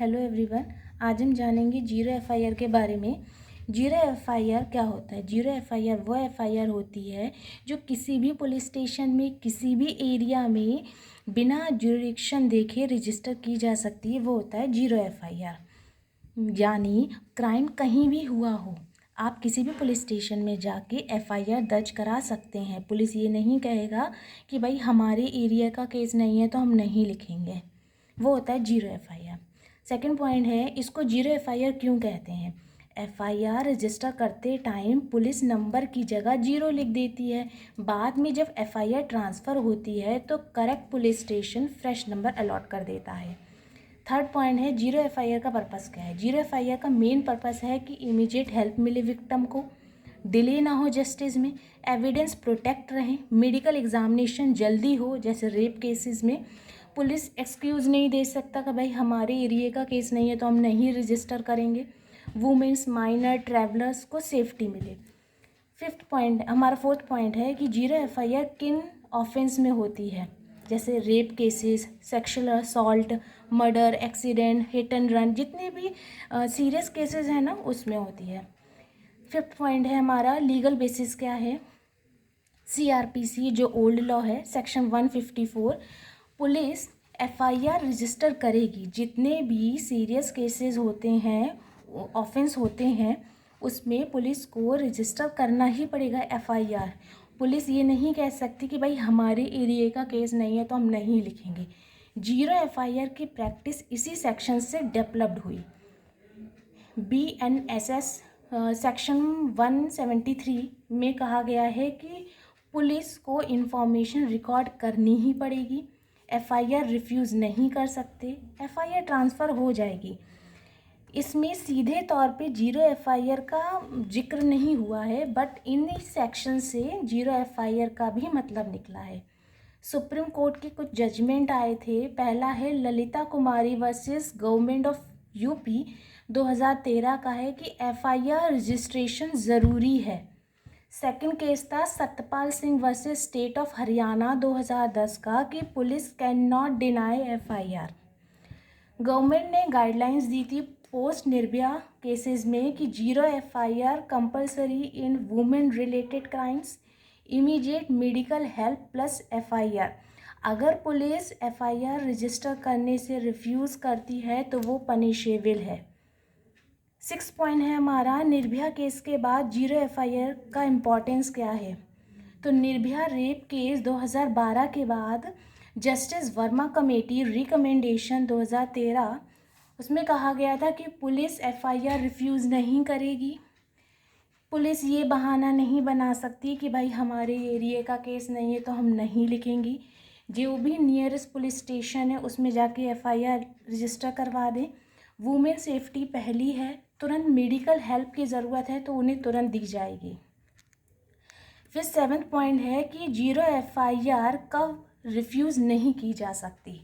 Hello everyone, आज हम जानेंगे जीरो एफआईआर के बारे में। जीरो एफआईआर क्या होता है? जीरो एफआईआर वो एफआईआर होती है जो किसी भी पुलिस स्टेशन में किसी भी एरिया में बिना जुरिडिक्शन देखे रजिस्टर की जा सकती है, वो होता है जीरो एफआईआर। यानी क्राइम कहीं भी हुआ हो, आप किसी भी पुलिस स्टेशन में जाके एफआईआर दर्ज करा सकते हैं। पुलिस ये नहीं कहेगा कि भाई हमारे एरिया का केस नहीं है तो हम नहीं लिखेंगे, वो होता है जीरो एफआईआर। सेकंड पॉइंट है, इसको जीरो एफआईआर क्यों कहते हैं? एफआईआर रजिस्टर करते टाइम पुलिस नंबर की जगह जीरो लिख देती है। बाद में जब एफआईआर ट्रांसफ़र होती है तो correct police station fresh number allot कर देता है। थर्ड पॉइंट है, जीरो एफआईआर का पर्पस क्या है? जीरो एफआईआर का मेन पर्पस है कि इमीडिएट हेल्प मिले विक्टिम को, डिले ना हो जस्टिस में, एविडेंस प्रोटेक्ट रहे, मेडिकल एग्जामिनेशन जल्दी हो। जैसे रेप केसेस में पुलिस एक्सक्यूज़ नहीं दे सकता कि भाई हमारे एरिया का केस नहीं है तो हम नहीं रजिस्टर करेंगे। वुमेंस, माइनर, ट्रैवलर्स को सेफ्टी मिले। फिफ्थ पॉइंट, हमारा फोर्थ पॉइंट है कि जीरो एफआईआर किन ऑफेंस में होती है? जैसे rape cases, sexual assault, murder, accident, hit and run, जितने भी सीरियस केसेस हैं ना, उसमें होती है। फिफ्थ पॉइंट है हमारा लीगल बेसिस क्या है? सीआरपीसी जो ओल्ड लॉ है, सेक्शन 154, पुलिस एफआईआर रजिस्टर करेगी। जितने भी सीरियस केसेस होते हैं, ऑफेंस होते हैं, उसमें पुलिस को रजिस्टर करना ही पड़ेगा एफआईआर। पुलिस ये नहीं कह सकती कि भाई हमारे एरिया का केस नहीं है तो हम नहीं लिखेंगे। जीरो एफआईआर की प्रैक्टिस इसी सेक्शन से डेवलप्ड हुई। BNSS सेक्शन 173 में कहा गया है कि पुलिस को इन्फॉर्मेशन रिकॉर्ड करनी ही पड़ेगी, एफआईआर रिफ्यूज़ नहीं कर सकते, एफआईआर ट्रांसफ़र हो जाएगी। इसमें सीधे तौर पे जीरो एफआईआर का जिक्र नहीं हुआ है, बट इन सेक्शन से जीरो एफआईआर का भी मतलब निकला है। सुप्रीम कोर्ट के कुछ जजमेंट आए थे। पहला है ललिता कुमारी वर्सेस गवर्नमेंट ऑफ यूपी 2013 का है कि एफआईआर रजिस्ट्रेशन ज़रूरी है। सेकंड केस था Satpal Singh versus state of Haryana 2010 का कि police can not deny FIR. Government ने गाइडलाइंस दी थी पोस्ट निर्भया केसेस में कि जीरो एफआईआर कंपलसरी इन women related crimes, immediate medical help plus FIR. अगर पुलिस एफआईआर रजिस्टर करने से रिफ्यूज़ करती है तो वो पनिशेबल है। सिक्स पॉइंट है हमारा, निर्भया केस के बाद जीरो एफआईआर का इम्पोर्टेंस क्या है? तो निर्भया रेप केस 2012 के बाद जस्टिस वर्मा कमेटी रिकमेंडेशन 2013, उसमें कहा गया था कि पुलिस एफआईआर रिफ्यूज़ नहीं करेगी। पुलिस ये बहाना नहीं बना सकती कि भाई हमारे एरिया का केस नहीं है तो हम नहीं लिखेंगी। जो भी नियरेस्ट पुलिस स्टेशन है उसमें जाके एफआईआर रजिस्टर करवा दें। वुमेन सेफ्टी पहली है, तुरंत मेडिकल हेल्प की ज़रूरत है तो उन्हें तुरंत दी जाएगी। फिर सेवन्थ पॉइंट है कि जीरो एफआईआर कब रिफ्यूज़ नहीं की जा सकती।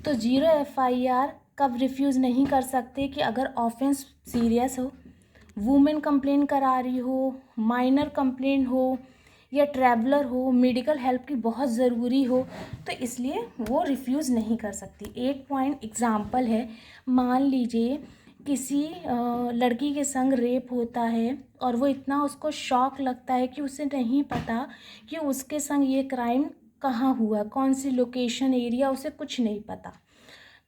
तो जीरो एफआईआर कब रिफ्यूज़ नहीं कर सकते कि अगर ऑफेंस सीरियस हो, वुमेन कंप्लेन करा रही हो, माइनर कंप्लेन हो, या ट्रैवलर हो, मेडिकल हेल्प की बहुत ज़रूरी हो, तो इसलिए वो रिफ्यूज़ नहीं कर सकती। 8 पॉइंट एग्ज़ाम्पल है, मान लीजिए किसी लड़की के संग रेप होता है और वो इतना उसको शॉक लगता है कि उसे नहीं पता कि उसके संग ये क्राइम कहाँ हुआ, कौन सी लोकेशन, एरिया, उसे कुछ नहीं पता।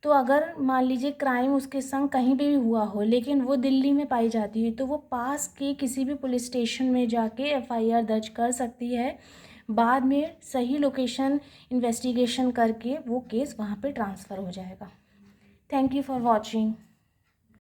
तो अगर मान लीजिए क्राइम उसके संग कहीं पे भी हुआ हो लेकिन वो दिल्ली में पाई जाती है तो वो पास के किसी भी पुलिस स्टेशन में जाके एफआईआर दर्ज कर सकती है। बाद में सही लोकेशन इन्वेस्टिगेशन करके वो केस वहाँ पे ट्रांसफ़र हो जाएगा। Thank you for watching.